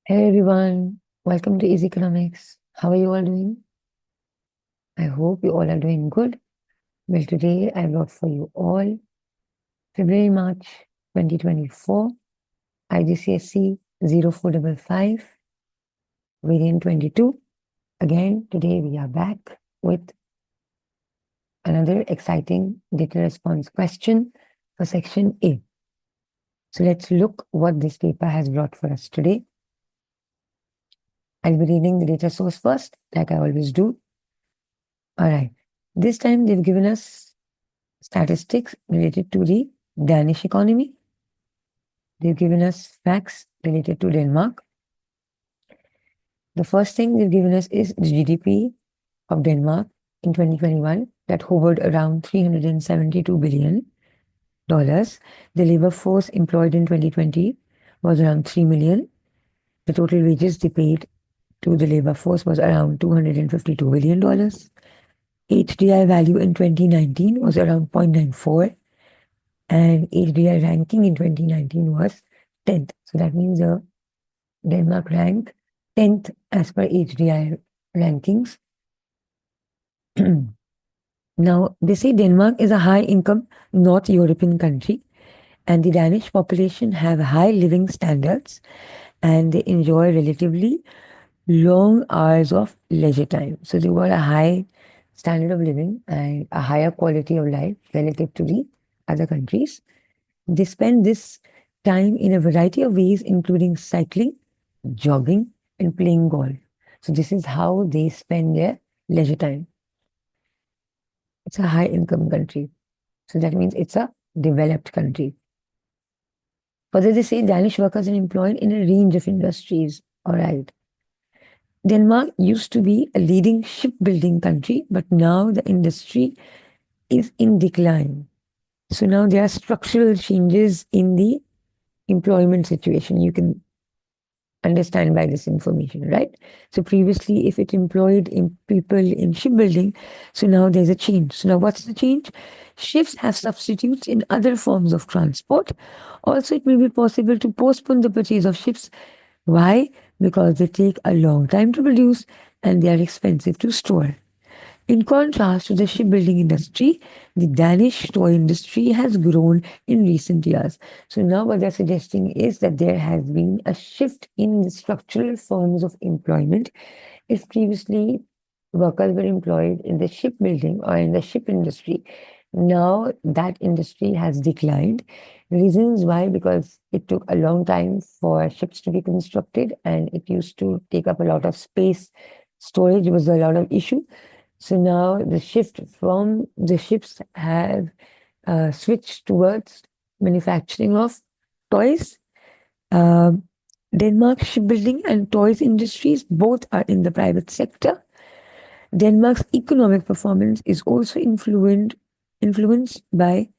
Hey everyone, welcome to Easy Economics. How are you all doing? I hope you all are doing good. Well, today I brought for you all February March 2024 IGCSE 0455 variant 22. Again, today we are back with another exciting data response question for section A. So let's look what this paper has brought for us today. I'll be reading the data source first, like I always do. All right. This time they've given us statistics related to the Danish economy. They've given us facts related to Denmark. The first thing they've given us is the GDP of Denmark in 2021 that hovered around $372 billion. The labor force employed in 2020 was around 3 million. The total wages they paid to the labor force was around $252 billion. HDI value in 2019 was around 0.94, and HDI ranking in 2019 was 10th. So that means Denmark ranked 10th as per HDI rankings. Now, they say Denmark is a high-income North European country, and the Danish population have high living standards, and they enjoy relatively long hours of leisure time. So they've got a high standard of living and a higher quality of life relative to the other countries. They spend this time in a variety of ways, including cycling, jogging, and playing golf. So this is how they spend their leisure time. It's a high income country. So that means it's a developed country. Further, they say Danish workers are employed in a range of industries. All right. Denmark used to be a leading shipbuilding country, but now the industry is in decline. So now there are structural changes in the employment situation. You can understand by this information, right? So previously, if it employed people in shipbuilding, so now there's a change. So now what's the change? Ships have substitutes in other forms of transport. Also, it may be possible to postpone the purchase of ships. Why? Because they take a long time to produce and they are expensive to store. In contrast to the shipbuilding industry, the Danish toy industry has grown in recent years. So now what they're suggesting is that there has been a shift in the structural forms of employment. If previously workers were employed in the shipbuilding or in the ship industry, now that industry has declined. Reasons why? Because it took a long time for ships to be constructed and it used to take up a lot of space. Storage was a lot of issue. So now the shift from the ships have switched towards manufacturing of toys. Denmark shipbuilding and toys industries both are in the private sector. Denmark's economic performance is also influenced by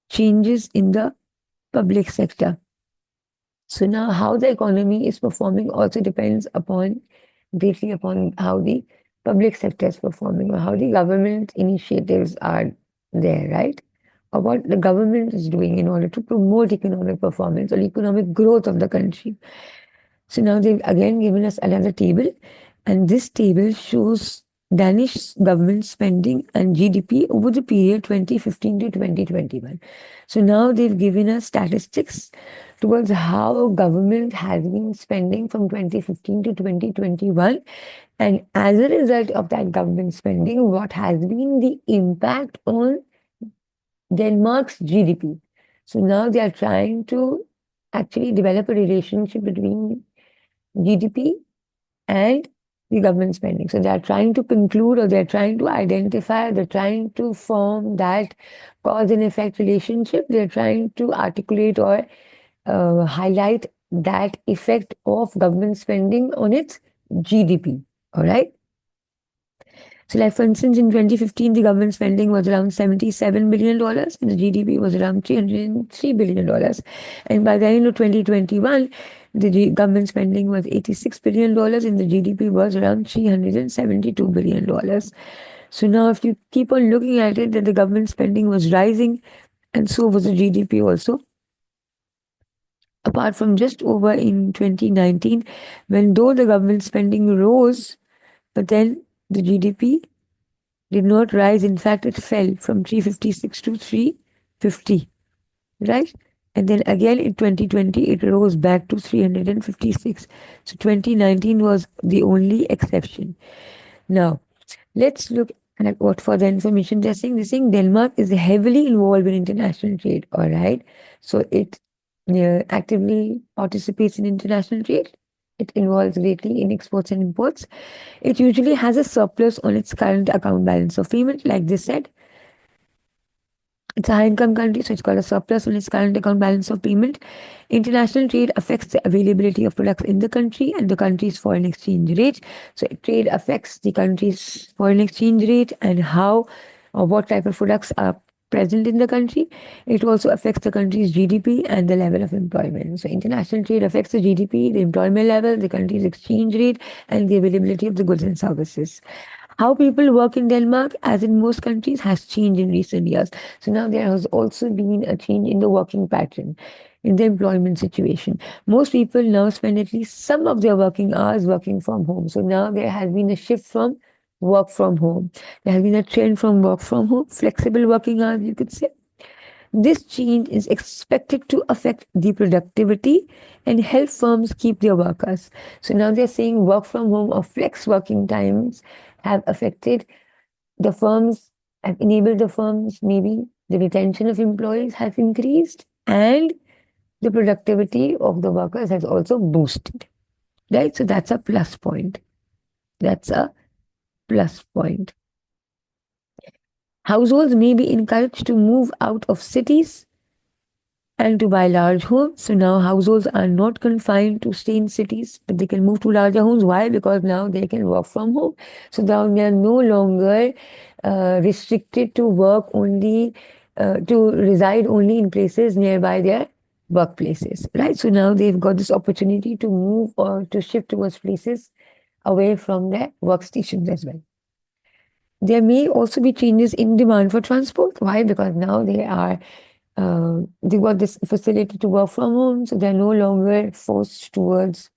changes in the public sector. So now how the economy is performing also depends greatly upon how the public sector is performing or how the government initiatives are there, right? Or what the government is doing in order to promote economic performance or economic growth of the country. So now they've again given us another table, and this table shows Danish government spending and GDP over the period 2015 to 2021. So now they've given us statistics towards how government has been spending from 2015 to 2021. And as a result of that government spending, what has been the impact on Denmark's GDP? So now they are trying to actually develop a relationship between GDP and the government spending. So they are trying to conclude or they're trying to identify, they're trying to form that cause and effect relationship. They're trying to articulate or highlight that effect of government spending on its GDP. All right. So, like for instance, in 2015, the government spending was around $77 billion and the GDP was around $303 billion. And by the end of 2021, the government spending was $86 billion and the GDP was around $372 billion. So now if you keep on looking at it, that the government spending was rising and so was the GDP also apart from just over in 2019, when though the government spending rose, but then the GDP did not rise. In fact, it fell from 356 to 350, right? And then again in 2020, it rose back to 356. So 2019 was the only exception. Now, let's look at what further information they're saying. They're saying Denmark is heavily involved in international trade, all right? So it actively participates in international trade. It involves greatly in exports and imports. It usually has a surplus on its current account balance of payment, like they said. It's a high income country, so it's got a surplus on its current account balance of payment. International trade affects the availability of products in the country and the country's foreign exchange rate. So trade affects the country's foreign exchange rate and how or what type of products are present in the country. It also affects the country's GDP and the level of employment. So international trade affects the GDP, the employment level, the country's exchange rate, and the availability of the goods and services. How people work in Denmark, as in most countries, has changed in recent years. So now there has also been a change in the working pattern, in the employment situation. Most people now spend at least some of their working hours working from home. So now there has been a shift from work from home. There has been a trend from work from home, flexible working hours, you could say. This change is expected to affect the productivity and help firms keep their workers. So now they're saying work from home or flex working times have affected the firms, have enabled the firms, maybe the retention of employees has increased and the productivity of the workers has also boosted. Right? So that's a plus point. That's a plus point. Households may be encouraged to move out of cities and to buy large homes. So now households are not confined to stay in cities, but they can move to larger homes. Why? Because now they can work from home. So now they are no longer restricted to work only, to reside only in places nearby their workplaces, right? So now they've got this opportunity to move or to shift towards places away from their workstations as well. There may also be changes in demand for transport. Why? Because now they got this facility to work from home, so they're no longer forced towards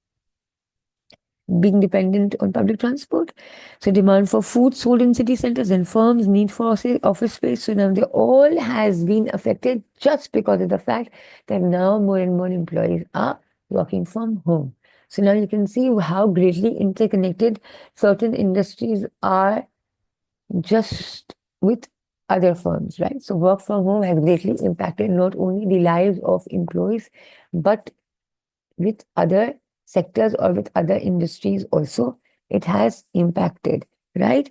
being dependent on public transport. So demand for food sold in city centers and firms need for office space. So now they all has been affected just because of the fact that now more and more employees are working from home. So now you can see how greatly interconnected certain industries are just with other firms, right? So work from home has greatly impacted not only the lives of employees, but with other sectors or with other industries also. It has impacted, right?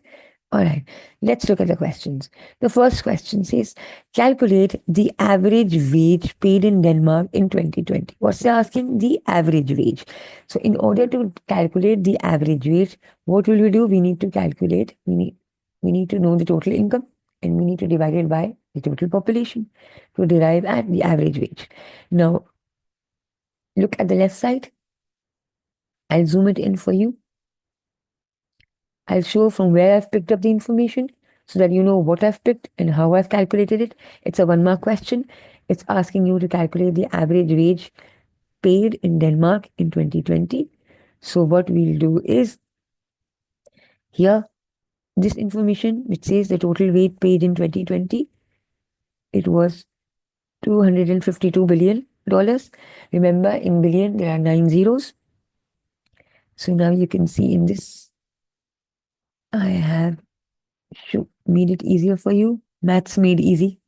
All right, let's look at the questions. The first question says, calculate the average wage paid in Denmark in 2020. What's they asking? The average wage. So in order to calculate the average wage, what will we do? We need to calculate, we need to know the total income and we need to divide it by the total population to derive at the average wage. Now, look at the left side. I'll zoom it in for you. I'll show from where I've picked up the information so that you know what I've picked and how I've calculated it. It's a 1 mark question. It's asking you to calculate the average wage paid in Denmark in 2020. So what we'll do is here, this information which says the total wage paid in 2020, it was $252 billion. Remember, in billion, there are 9 zeros. So now you can see in this, I have made it easier for you. Maths made easy.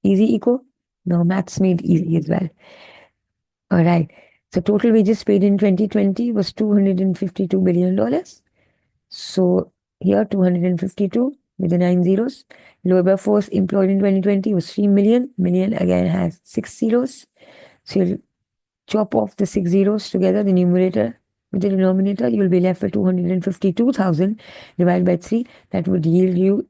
Easy equal? No, maths made easy as well. All right. So total wages paid in 2020 was $252 billion. So here 252 with the 9 zeros. Labor force employed in 2020 was 3 million. Million again has 6 zeros. So you'll chop off the 6 zeros together, the numerator with the denominator, you will be left with 252,000 divided by 3. That would yield you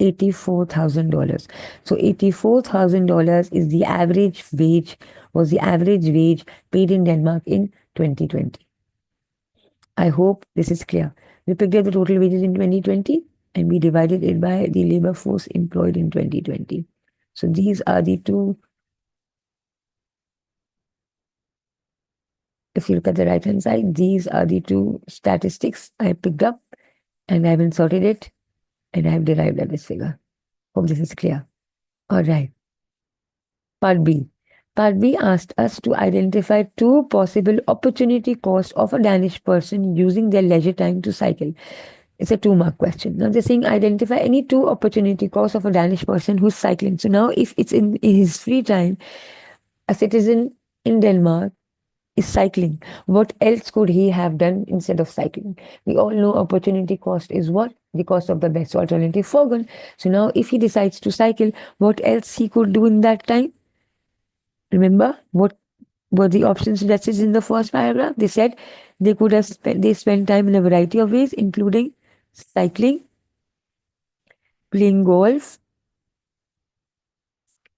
$84,000. So $84,000 is the average wage, was the average wage paid in Denmark in 2020. I hope this is clear. We picked up the total wages in 2020 and we divided it by the labor force employed in 2020. So these are the two If you look at the right hand side, these are the two statistics I picked up and I've inserted it and I've derived at this figure. Hope this is clear. All right. Part B. Part B asked us to identify two possible opportunity costs of a Danish person using their leisure time to cycle. It's a 2 mark question. Now they're saying identify any two opportunity costs of a Danish person who's cycling. So now if it's in his free time, a citizen in Denmark is cycling. What else could he have done instead of cycling? We all know opportunity cost is what? The cost of the best alternative foregone. So now if he decides to cycle, what else he could do in that time? Remember what were the options listed in the first paragraph? They said they spent time in a variety of ways, including cycling, playing golf,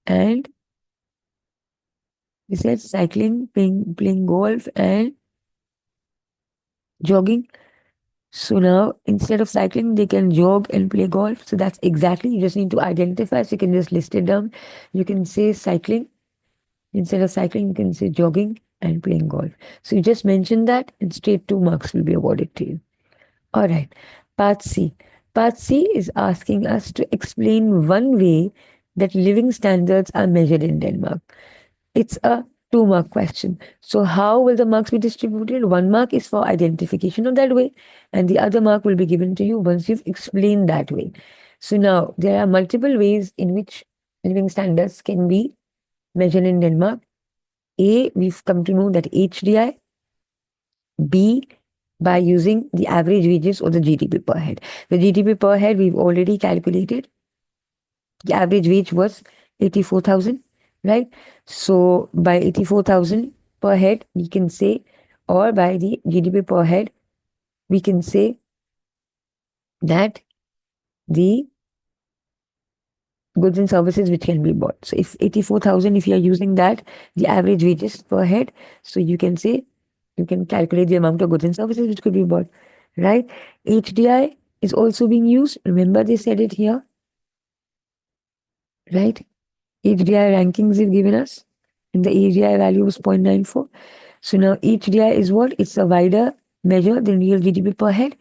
and they said cycling, playing golf, and jogging. So now instead of cycling, they can jog and play golf. So that's exactly, you just need to identify. So you can just list it down. You can say cycling. Instead of cycling, you can say jogging and playing golf. So you just mention that and straight 2 marks will be awarded to you. All right. Part C. Part C is asking us to explain one way that living standards are measured in Denmark. It's a 2 mark question. So, how will the marks be distributed? 1 mark is for identification of that way, and the other mark will be given to you once you've explained that way. So, now there are multiple ways in which living standards can be measured in Denmark. A, we've come to know that HDI. B, by using the average wages or the GDP per head. The GDP per head we've already calculated. The average wage was 84,000, right? So by 84,000 per head, we can say, or by the GDP per head, we can say that the goods and services which can be bought. So if 84,000, if you're using that, the average wages per head, so you can say, you can calculate the amount of goods and services which could be bought, right? HDI is also being used. Remember they said it here, right? HDI rankings they've given us, and the HDI value was 0.94. So now HDI is what? It's a wider measure than real GDP per head,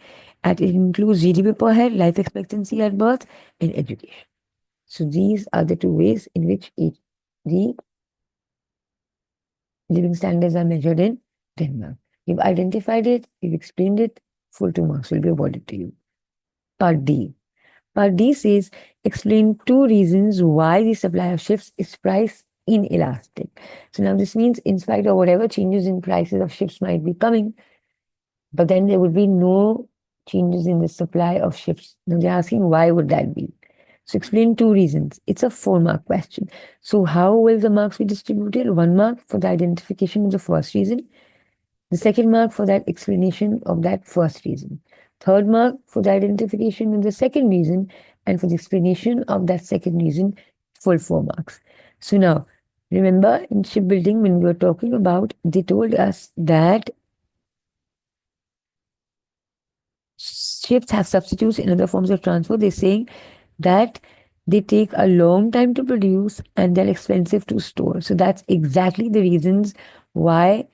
and it includes GDP per head, life expectancy at birth, and education. So these are the two ways in which the living standards are measured in Denmark. You've identified it, you've explained it, full 2 marks will be awarded to you. Part D. Part D says explain two reasons why the supply of ships is price inelastic. So now this means in spite of whatever changes in prices of ships might be coming, but then there would be no changes in the supply of ships. Now they're asking why would that be? So explain two reasons. It's a 4 mark question. So how will the marks be distributed? 1 mark for the identification of the first reason. The second mark for that explanation of that first reason. Third mark for the identification of the second reason and for the explanation of that second reason, full 4 marks. So now, remember in shipbuilding when we were talking about, they told us that ships have substitutes in other forms of transport. They're saying that they take a long time to produce and they're expensive to store. So that's exactly the reasons why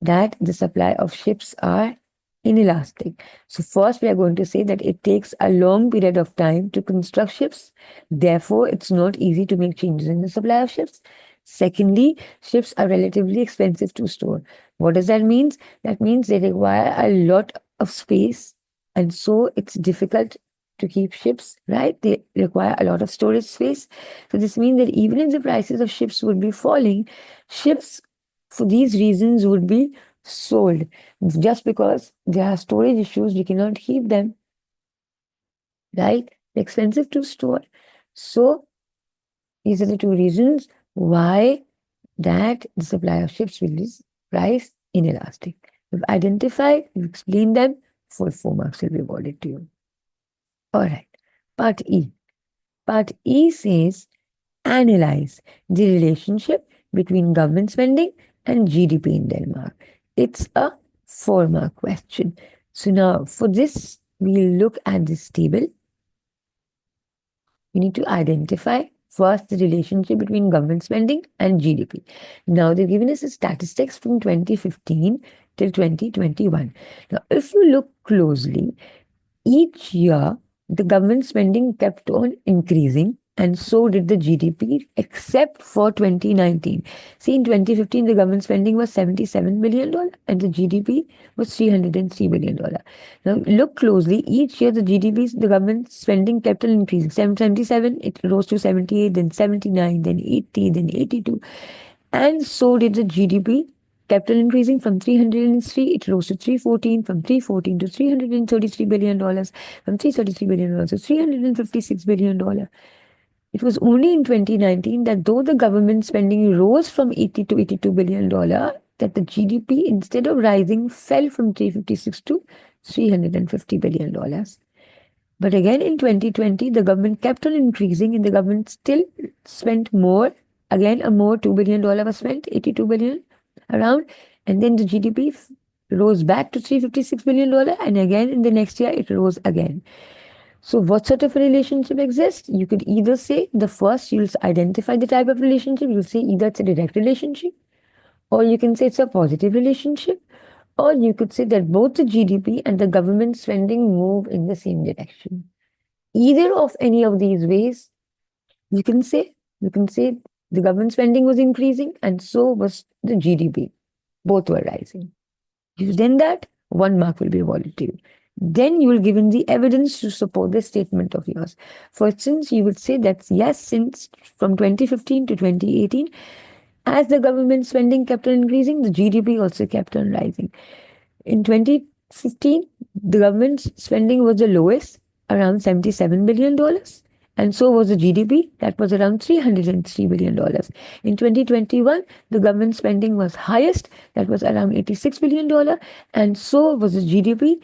that the supply of ships are inelastic. So first we are going to say that it takes a long period of time to construct ships. Therefore, it's not easy to make changes in the supply of ships. Secondly, ships are relatively expensive to store. What does that mean? That means they require a lot of space, and so it's difficult to keep ships, right? They require a lot of storage space. So this means that even if the prices of ships would be falling, ships for these reasons would be sold. Just because there are storage issues, we cannot keep them, right? They're expensive to store. So these are the two reasons why that the supply of ships will be price inelastic. We've identified, we've explained them, full 4 marks will be awarded to you. All right. Part E. Part E says analyze the relationship between government spending and GDP in Denmark. It's a 4 mark question. So now for this, we'll look at this table. We need to identify First, the relationship between government spending and GDP. Now, they've given us the statistics from 2015 till 2021. Now, if you look closely, each year the government spending kept on increasing, and so did the GDP, except for 2019. See, in 2015, the government spending was $77 billion and the GDP was $303 billion. Now, look closely, each year the GDP, the government spending kept on increasing. 77, it rose to 78, then 79, then 80, then 82. And so did the GDP, capital increasing from 303, it rose to 314, from 314 to $333 billion, from $333 billion to $356 billion. It was only in 2019 that though the government spending rose from 80 to $82 billion, that the GDP, instead of rising, fell from 356 to $350 billion. But again, in 2020, the government kept on increasing and the government still spent more. Again, a more $2 billion was spent, 82 billion around. And then the GDP rose back to $356 billion. And again, in the next year, it rose again. So, what sort of a relationship exists? You could either say the first, you'll identify the type of relationship. You'll say either it's a direct relationship, or you can say it's a positive relationship, or you could say that both the GDP and the government spending move in the same direction. Either of any of these ways, you can say, the government spending was increasing and so was the GDP. Both were rising. Then that, 1 mark will be awarded to you. Then you will given the evidence to support the statement of yours. For instance, you would say that yes, since from 2015 to 2018, as the government spending kept on increasing, the GDP also kept on rising. In 2015, the government spending was the lowest, around $77 billion, and so was the GDP, that was around $303 billion. In 2021, the government spending was highest, that was around $86 billion, and so was the GDP,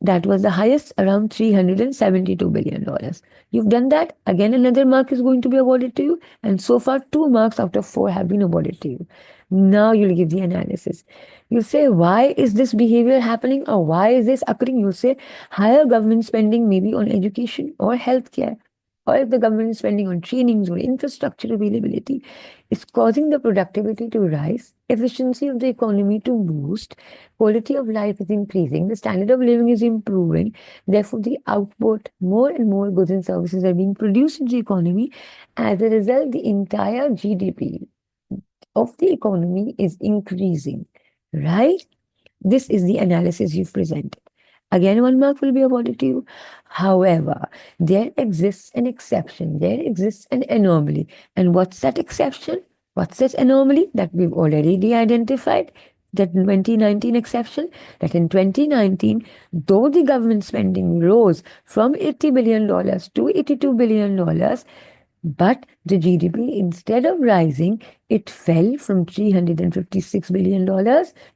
that was the highest, around $372 billion. You've done that. Again, another mark is going to be awarded to you. And so far, 2 marks out of 4 have been awarded to you. Now you'll give the analysis. You'll say, why is this behavior happening or why is this occurring? You'll say, higher government spending maybe on education or healthcare, or if the government is spending on trainings or infrastructure availability, is causing the productivity to rise, efficiency of the economy to boost, quality of life is increasing, the standard of living is improving, therefore the output, more and more goods and services are being produced in the economy. As a result, the entire GDP of the economy is increasing, right? This is the analysis you've presented. Again, 1 mark will be awarded to you. However, there exists an exception. There exists an anomaly. And what's that exception? What's that anomaly that we've already de-identified? That 2019 exception, that in 2019, though the government spending rose from $80 billion to $82 billion, but the GDP, instead of rising, it fell from $356 billion to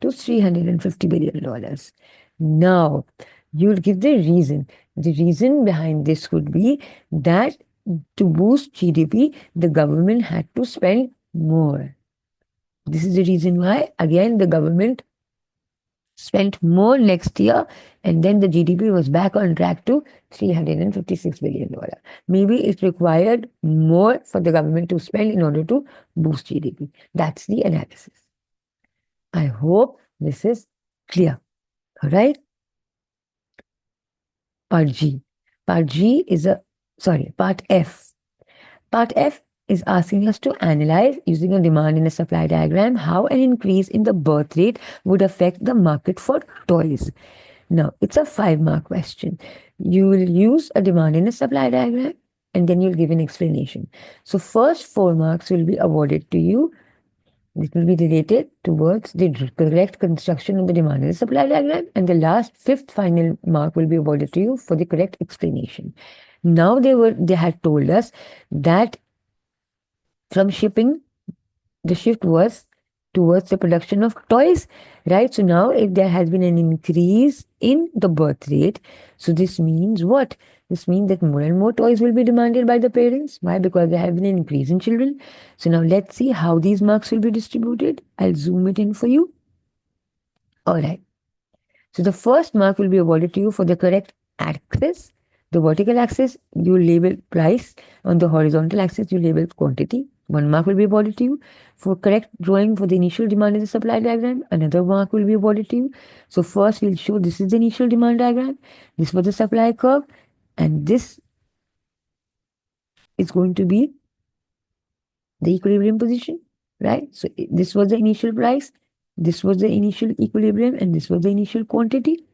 $350 billion. Now, you'll give the reason. The reason behind this could be that to boost GDP, the government had to spend more. This is the reason why, again, the government spent more next year, and then the GDP was back on track to $356 billion. Maybe it required more for the government to spend in order to boost GDP. That's the analysis. I hope this is clear. All right? Part G. Part F. Part F is asking us to analyze, using a demand and a supply diagram, how an increase in the birth rate would affect the market for toys. Now, it's a 5-mark question. You will use a demand and a supply diagram, and then you'll give an explanation. So, first 4 marks will be awarded to you. It will be related towards the correct construction of the demand and the supply diagram, and the last 5th final mark will be awarded to you for the correct explanation. Now they had told us that from shipping, the shift was towards the production of toys, right? So now if there has been an increase in the birth rate, so this means what? This means that more and more toys will be demanded by the parents. Why? Because there have been an increase in children. So now let's see how these marks will be distributed. I'll zoom it in for you. All right. So the first mark will be awarded to you for the correct axis. The vertical axis, you label price. On the horizontal axis, you label quantity. 1 mark will be awarded to you. For correct drawing for the initial demand in the supply diagram, another mark will be awarded to you. So first we'll show this is the initial demand diagram. This was the supply curve. And this is going to be the equilibrium position, right? So this was the initial price. This was the initial equilibrium. And this was the initial quantity.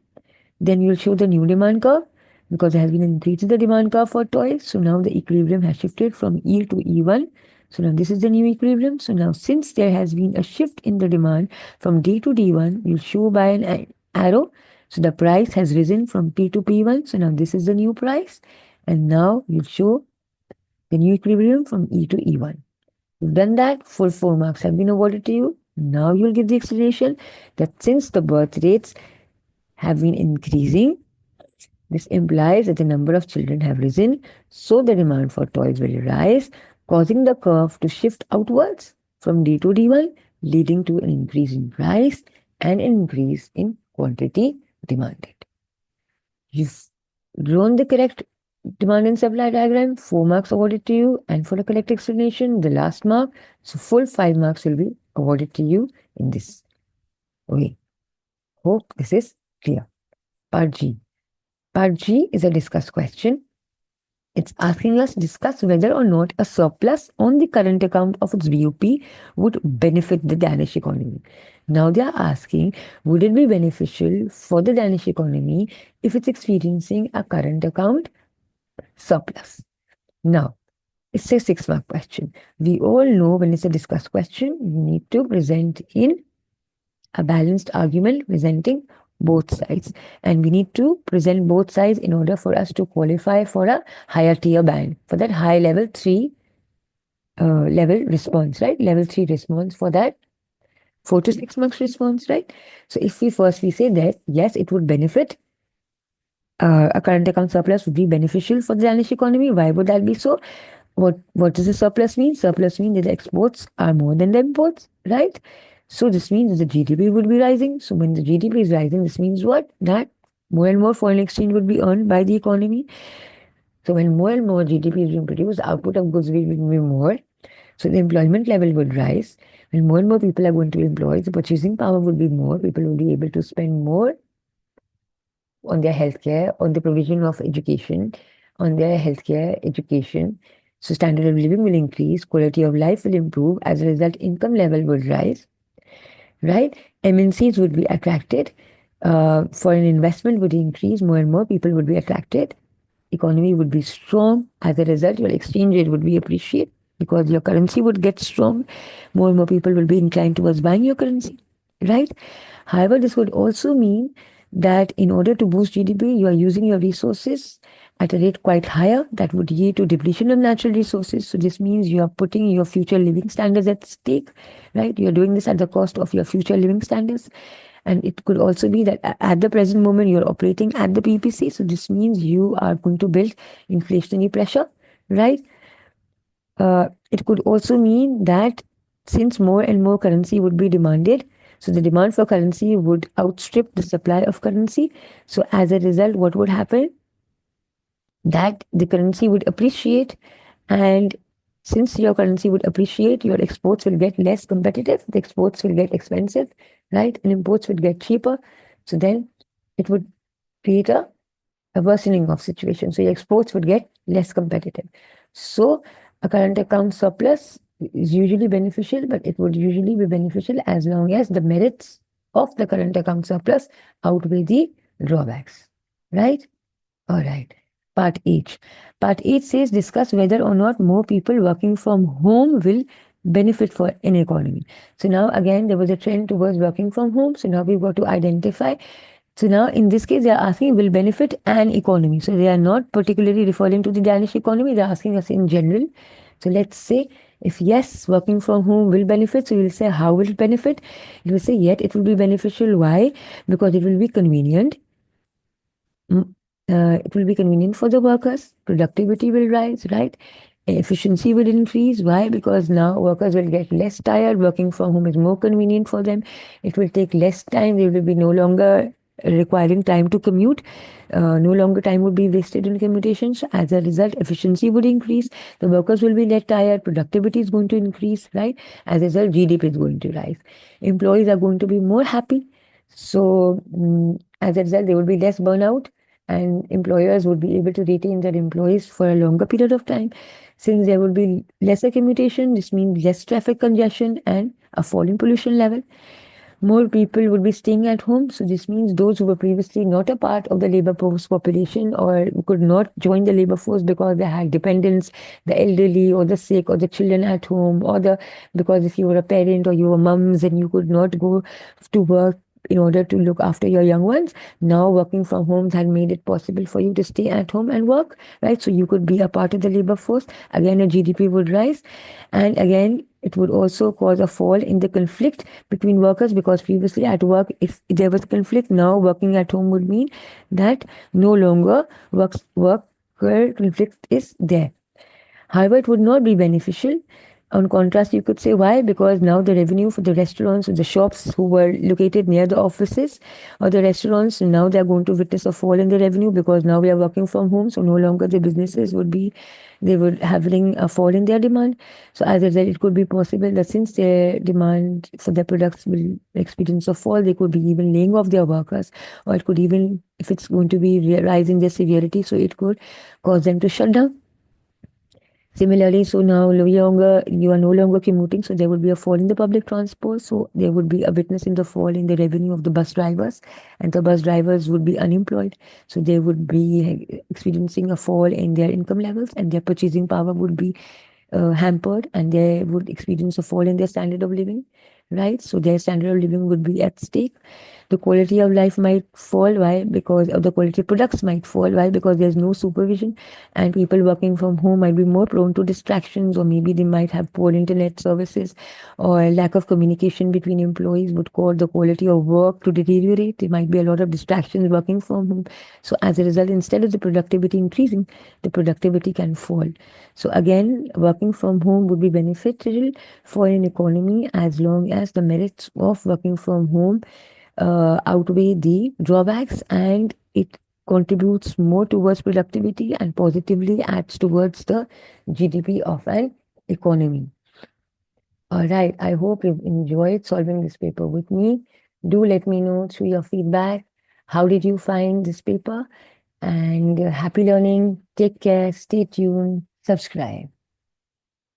Then you'll show the new demand curve because there has been an increase in the demand curve for toys. So now the equilibrium has shifted from E to E1. So now this is the new equilibrium. So now since there has been a shift in the demand from D to D1, you'll show by an arrow. So the price has risen from P to P1. So now this is the new price. And now you'll show the new equilibrium from E to E1. You've done that. Full 4 marks have been awarded to you. Now you'll give the explanation that since the birth rates have been increasing, this implies that the number of children have risen, so the demand for toys will rise, causing the curve to shift outwards from D to D1, leading to an increase in price and an increase in quantity demanded. You've drawn the correct demand and supply diagram, 4 marks awarded to you, and for the correct explanation, the last mark. So full 5 marks will be awarded to you in this way. Hope this is clear. Part G. Part G is a discuss question. It's asking us to discuss whether or not a surplus on the current account of its BOP would benefit the Danish economy. Now they are asking, would it be beneficial for the Danish economy if it's experiencing a current account surplus? Now, it's a 6 mark question. We all know when it's a discuss question, you need to present in a balanced argument presenting both sides. And we need to present both sides in order for us to qualify for a higher tier band, for that high level 3 level response, right? Level 3 response for that 4 to 6 marks response, right? So if we say that, yes, it would benefit, a current account surplus would be beneficial for the Danish economy. Why would that be so? What does the surplus mean? Surplus means that the exports are more than the imports, right? So this means that the GDP would be rising. So when the GDP is rising, this means what? That more and more foreign exchange would be earned by the economy. So when more and more GDP is being produced, output of goods will be more. So the employment level would rise. When more and more people are going to be employed, the purchasing power would be more. People will be able to spend more on their healthcare, on the provision of education, on their healthcare, education. So standard of living will increase, quality of life will improve. As a result, income level will rise, right? MNCs would be attracted. Foreign investment would increase. More and more people would be attracted. Economy would be strong. As a result, your exchange rate would be appreciated because your currency would get strong. More and more people will be inclined towards buying your currency, right? However, this would also mean that in order to boost GDP, you are using your resources at a rate quite higher. That would lead to depletion of natural resources. So this means you are putting your future living standards at stake, right? You're doing this at the cost of your future living standards. And it could also be that at the present moment, you're operating at the PPC. So this means you are going to build inflationary pressure, right? It could also mean that since more and more currency would be demanded, so the demand for currency would outstrip the supply of currency. So as a result, what would happen? That the currency would appreciate, and since your currency would appreciate, your exports will get less competitive, the exports will get expensive, right? And imports would get cheaper. So then it would create a worsening of situation. So your exports would get less competitive. So a current account surplus is usually beneficial, but it would usually be beneficial as long as the merits of the current account surplus outweigh the drawbacks, right? All right. Part H. Part H says discuss whether or not more people working from home will benefit for an economy. So now again, there was a trend towards working from home. So now we've got to identify. So now in this case, they are asking will benefit an economy. So they are not particularly referring to the Danish economy. They're asking us in general. So let's say if yes, working from home will benefit. So we'll say how will it benefit? It will say yet it will be beneficial. Why? Because it will be convenient. It will be convenient for the workers. Productivity will rise, right? Efficiency will increase. Why? Because now workers will get less tired. Working from home is more convenient for them. It will take less time. They will be no longer requiring time to commute. No longer time would be wasted in commutation. So as a result, efficiency would increase. The workers will be less tired. Productivity is going to increase, right? As a result, GDP is going to rise. Employees are going to be more happy. So as a result, there will be less burnout, and employers would be able to retain their employees for a longer period of time. Since there will be lesser commutation, this means less traffic congestion and a fall in pollution level. More people would be staying at home. So this means those who were previously not a part of the labor force population or could not join the labor force because they had dependents, the elderly or the sick or the children at home, or the because if you were a parent or you were mums and you could not go to work in order to look after your young ones. Now working from home had made it possible for you to stay at home and work, right? So you could be a part of the labor force. Again, a GDP would rise. And again, it would also cause a fall in the conflict between workers, because previously at work, if there was conflict, now working at home would mean that no longer worker conflict is there. However, it would not be beneficial. On contrast, you could say why? Because now the revenue for the restaurants or the shops who were located near the offices or the restaurants, now they're going to witness a fall in the revenue because now we are working from home. So no longer the businesses would be, they would having a fall in their demand. So as a result, it could be possible that since their demand for their products will experience a fall, they could be even laying off their workers, or it could even, if it's going to be rising their severity, so it could cause them to shut down. Similarly, so now you are no longer commuting, so there would be a fall in the public transport. So there would be a witness in the fall in the revenue of the bus drivers, and the bus drivers would be unemployed. So they would be experiencing a fall in their income levels, and their purchasing power would be hampered, and they would experience a fall in their standard of living, right? So their standard of living would be at stake. The quality of life might fall. Why? Because of the quality of products might fall. Why? Because there's no supervision, and people working from home might be more prone to distractions, or maybe they might have poor internet services, or lack of communication between employees would cause the quality of work to deteriorate. There might be a lot of distractions working from home. So as a result, instead of the productivity increasing, the productivity can fall. So again, working from home would be beneficial for an economy as long as the merits of working from home outweigh the drawbacks, and it contributes more towards productivity and positively adds towards the GDP of an economy. All right, I hope you've enjoyed solving this paper with me. Do let me know through your feedback. How did you find this paper? And happy learning. Take care. Stay tuned. Subscribe.